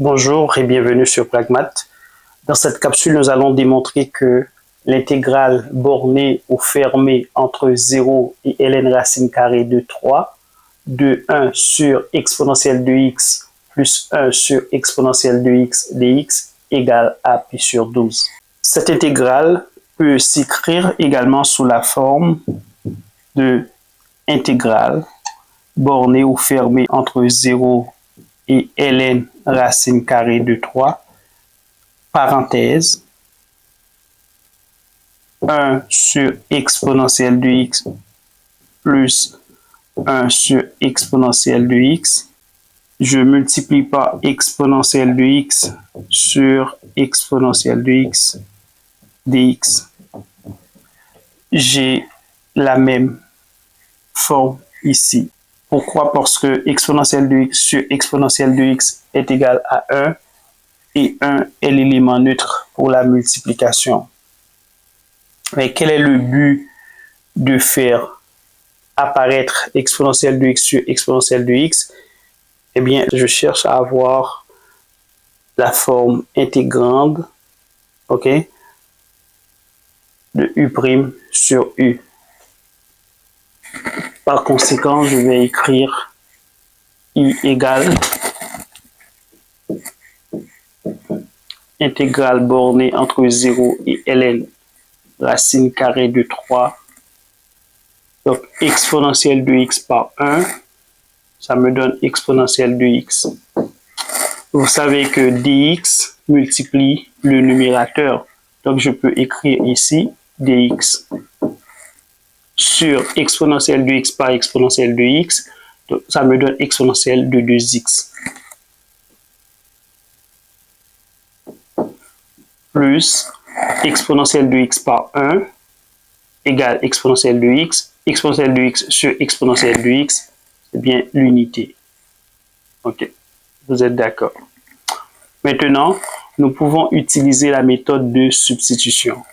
Bonjour et bienvenue sur Pragmat. Dans cette capsule, nous allons démontrer que l'intégrale bornée ou fermée entre 0 et ln racine carrée de 3 de 1 sur exponentielle de x plus 1 sur exponentielle de x dx égale à pi sur 12. Cette intégrale peut s'écrire également sous la forme de intégrale bornée ou fermée entre 0 et ln racine carrée de 3, parenthèse, 1 sur exponentielle de x plus 1 sur exponentielle de x. Je multiplie par exponentielle de x sur exponentielle de x dx. J'ai la même forme ici. Pourquoi? Parce que exponentielle de x sur exponentielle de x est égal à 1 et 1 est l'élément neutre pour la multiplication. Mais quel est le but de faire apparaître exponentielle de x sur exponentielle de x? Eh bien, je cherche à avoir la forme intégrande, ok, de u' sur u. Par conséquent, je vais écrire i égale intégrale bornée entre 0 et ln racine carrée de 3. Donc, exponentielle de x par 1, ça me donne exponentielle de x. Vous savez que dx multiplie le numérateur. Donc, je peux écrire ici dx sur exponentielle de x par exponentielle de x. Donc, ça me donne exponentielle de 2x. Plus exponentielle de x par 1 égale exponentielle de x. Exponentielle de x sur exponentielle de x, c'est bien l'unité. Ok, vous êtes d'accord? Maintenant, nous pouvons utiliser la méthode de substitution.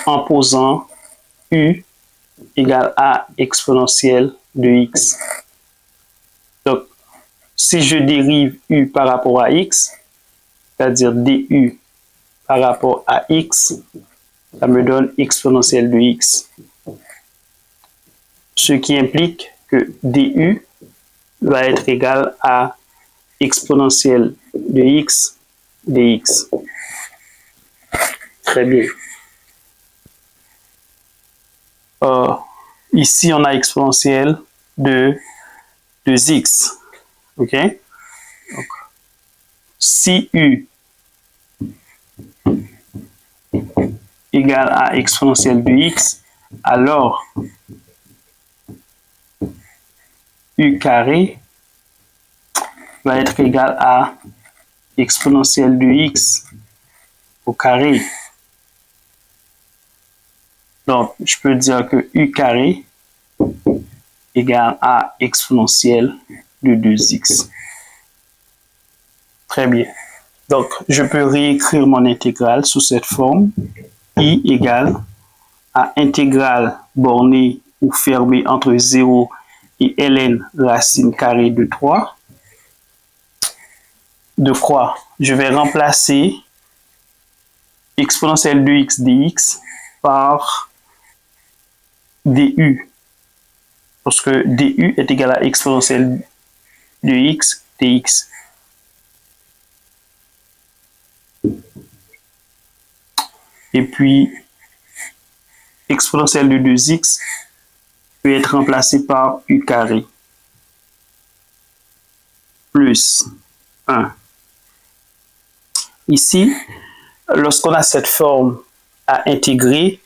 En posant u égale à exponentielle de x. Donc, si je dérive u par rapport à x, c'est-à-dire du par rapport à x, ça me donne exponentielle de x. Ce qui implique que du va être égal à exponentielle de x dx. Très bien. Ici, on a exponentielle de 2x. OK? Donc, si u égale à exponentielle de x, alors u carré va être égal à exponentielle de x au carré. Donc, je peux dire que u carré égale à exponentielle de 2x. Très bien. Donc, je peux réécrire mon intégrale sous cette forme. I égale à intégrale bornée ou fermée entre 0 et ln racine carrée de 3. De quoi? Je vais remplacer exponentielle de x dx par du. Parce que du est égal à exponentielle de x dx. Et puis, exponentielle de 2x peut être remplacée par u carré plus 1. Ici, lorsqu'on a cette forme à intégrer,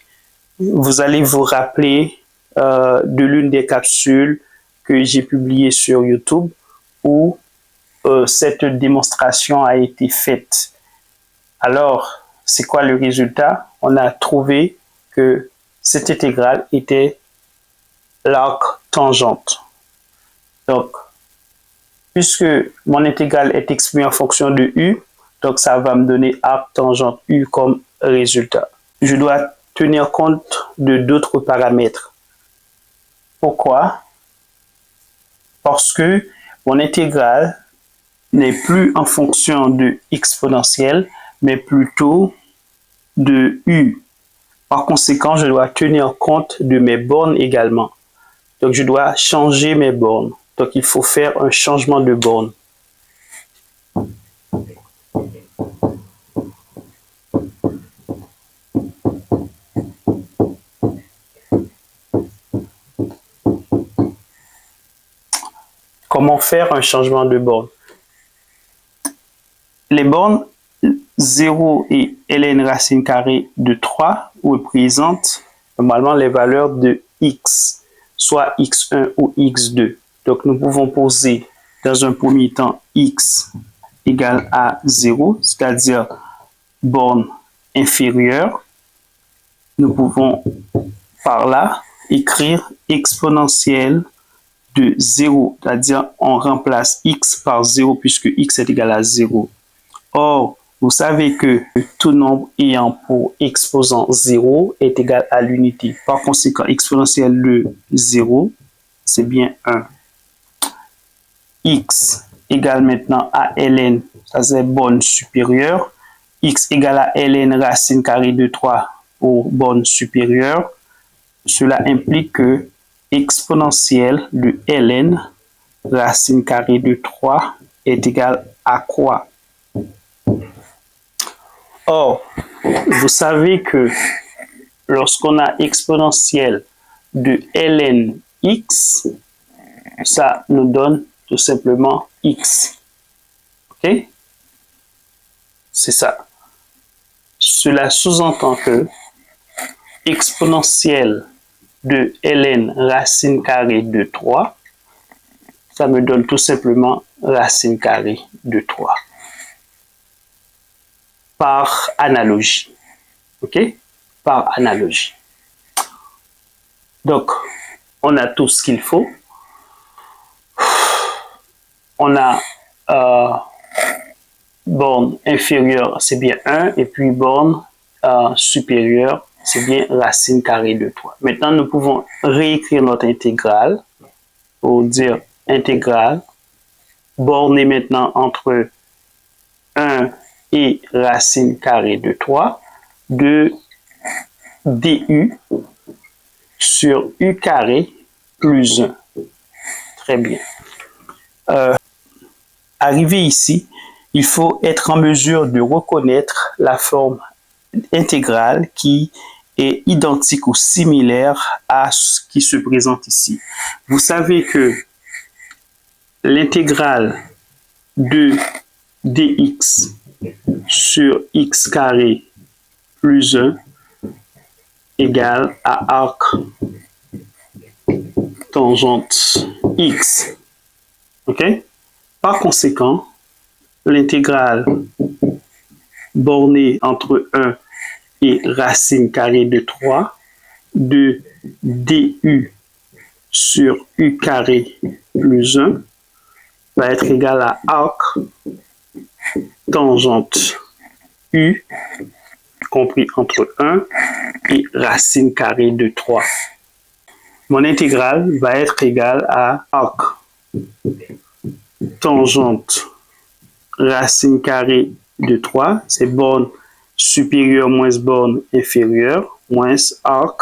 vous allez vous rappeler de l'une des capsules que j'ai publiées sur YouTube où cette démonstration a été faite. Alors, c'est quoi le résultat? On a trouvé que cette intégrale était l'arc tangente. Donc, puisque mon intégrale est exprimée en fonction de u, Donc, ça va me donner arc tangente U comme résultat. Je dois tenir compte de d'autres paramètres. Pourquoi? Parce que mon intégrale n'est plus en fonction de exponentielle, mais plutôt de U. Par conséquent, je dois tenir compte de mes bornes également. Donc, je dois changer mes bornes. Donc, il faut faire un changement de borne. Comment faire un changement de borne? Les bornes 0 et ln racine carrée de 3 représentent normalement les valeurs de x, soit x1 ou x2. Donc, nous pouvons poser dans un premier temps x égale à 0, c'est-à-dire borne inférieure. Nous pouvons par là écrire exponentielle de 0, c'est-à-dire on remplace x par 0 puisque x est égal à 0. Or, vous savez que tout nombre ayant pour exposant 0 est égal à l'unité. Par conséquent, exponentielle de 0, c'est bien 1. X égale maintenant à ln, ça c'est borne supérieure. X égale à ln racine carrée de 3 pour borne supérieure. Cela implique que exponentielle de ln racine carrée de 3 est égal à quoi? Or, vous savez que lorsqu'on a exponentielle de ln x, ça nous donne tout simplement x. Ok? C'est ça. Cela sous-entend que exponentielle de ln racine carrée de 3, ça me donne tout simplement racine carrée de 3. Par analogie. Ok? Par analogie. Donc, on a tout ce qu'il faut. On a borne inférieure, c'est bien 1, et puis borne supérieure, c'est bien racine carrée de 3. Maintenant, nous pouvons réécrire notre intégrale pour dire intégrale bornée maintenant entre 1 et racine carrée de 3 de du sur u carré plus 1. Très bien. Arrivé ici, il faut être en mesure de reconnaître la forme intégrale qui est identique ou similaire à ce qui se présente ici. Vous savez que l'intégrale de dx sur x carré plus 1 égale à arc tangente x. Ok? Par conséquent, l'intégrale bornée entre 1 et racine carrée de 3 de du sur u carré plus 1 va être égal à arc tangente u compris entre 1 et racine carrée de 3. Mon intégrale va être égale à arc tangente racine carrée de 3, c'est borne supérieure moins borne inférieure, moins arc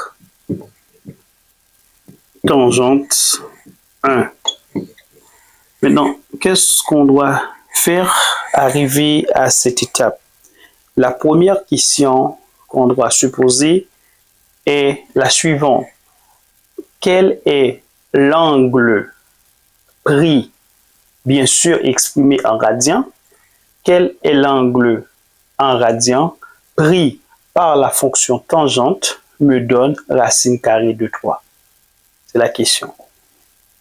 tangente 1. Maintenant, qu'est-ce qu'on doit faire arriver à cette étape? La première question qu'on doit se poser est la suivante. Quel est l'angle pris, bien sûr exprimé en radians? Quel est l'angle en radians pris par la fonction tangente me donne racine carrée de 3? C'est la question.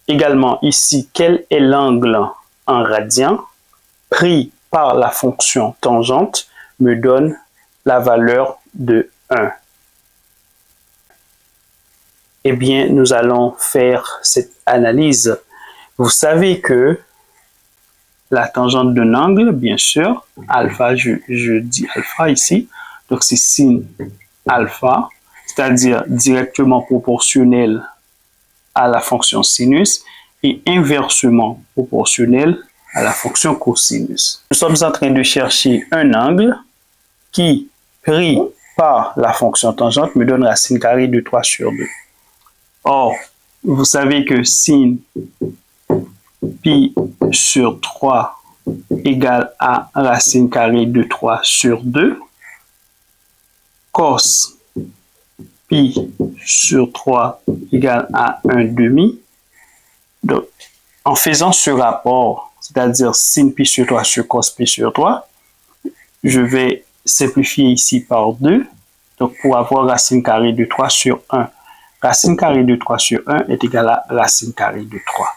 Également ici, quel est l'angle en radians pris par la fonction tangente me donne la valeur de 1. Eh bien, nous allons faire cette analyse. Vous savez que la tangente d'un angle, bien sûr. Alpha, je dis alpha ici. Donc, c'est sin alpha, c'est-à-dire directement proportionnel à la fonction sinus et inversement proportionnel à la fonction cosinus. Nous sommes en train de chercher un angle qui, pris par la fonction tangente, me donne racine carrée de 3 sur 2. Or, vous savez que sin pi sur 3 égale à racine carrée de 3 sur 2. Cos pi sur 3 égale à 1 demi. Donc, en faisant ce rapport, c'est-à-dire sin pi sur 3 sur cos pi sur 3, je vais simplifier ici par 2. Donc, pour avoir racine carrée de 3 sur 1, racine carrée de 3 sur 1 est égal à racine carrée de 3.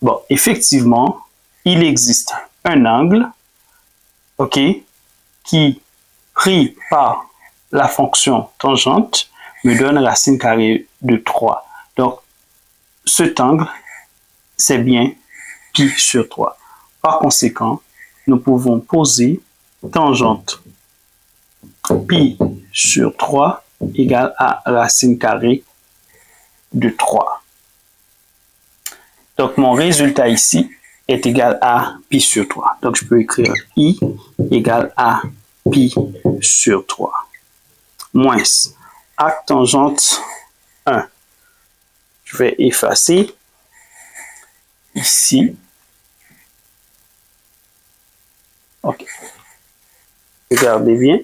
Bon, effectivement, il existe un angle, ok, qui, pris par la fonction tangente, me donne racine carrée de 3. Donc, cet angle, c'est bien pi sur 3. Par conséquent, nous pouvons poser tangente pi sur 3 égale à racine carrée de 3. Donc, mon résultat ici est égal à pi sur 3. Donc, je peux écrire i égale à pi sur 3. Moins arc tangente 1. Je vais effacer ici. OK. Regardez bien.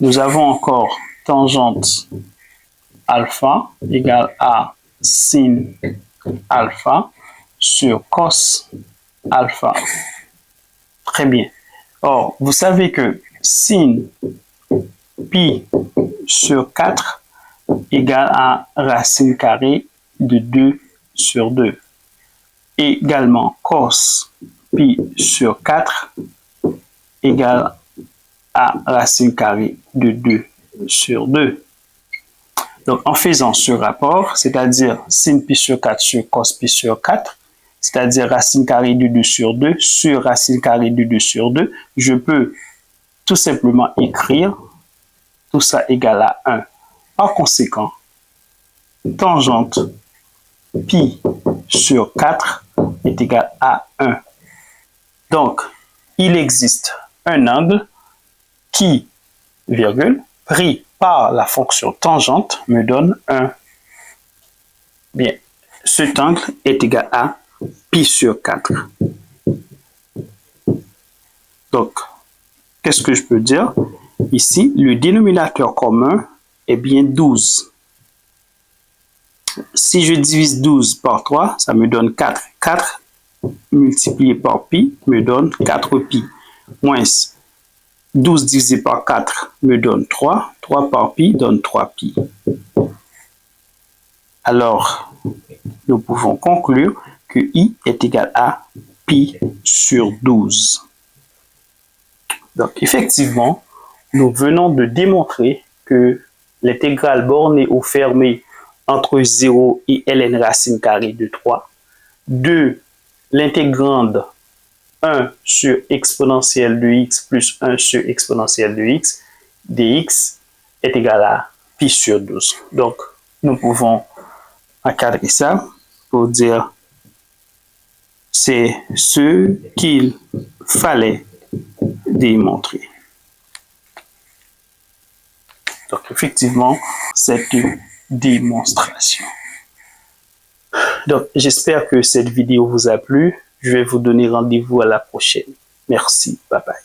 Nous avons encore tangente alpha égale à sin alpha sur cos alpha. Très bien. Or, vous savez que sin pi sur 4 égale à racine carrée de 2 sur 2. Également, cos pi sur 4 égale à racine carrée de 2 sur 2. Donc, en faisant ce rapport, c'est-à-dire sin pi sur 4 sur cos pi sur 4, c'est-à-dire racine carrée de 2 sur 2 sur racine carrée de 2 sur 2, je peux tout simplement écrire tout ça égal à 1. Par conséquent, tangente pi sur 4 est égal à 1. Donc, il existe un angle qui, virgule, pris par la fonction tangente, me donne 1. Bien, cet angle est égal à pi sur 4. Donc, qu'est-ce que je peux dire? Ici, le dénominateur commun est bien 12. Si je divise 12 par 3, ça me donne 4. 4 multiplié par pi me donne 4 pi. Moins 12 divisé par 4 me donne 3. 3 par pi donne 3 pi. Alors, nous pouvons conclure que i est égal à pi sur 12. Donc, effectivement, nous venons de démontrer que l'intégrale bornée ou fermée entre 0 et ln racine carrée de 3 de l'intégrande 1 sur exponentielle de x plus 1 sur exponentielle de x dx est égal à pi sur 12. Donc, nous pouvons encadrer ça pour dire c'est ce qu'il fallait démontrer. Donc, effectivement, c'est une démonstration. Donc, j'espère que cette vidéo vous a plu. Je vais vous donner rendez-vous à la prochaine. Merci. Bye bye.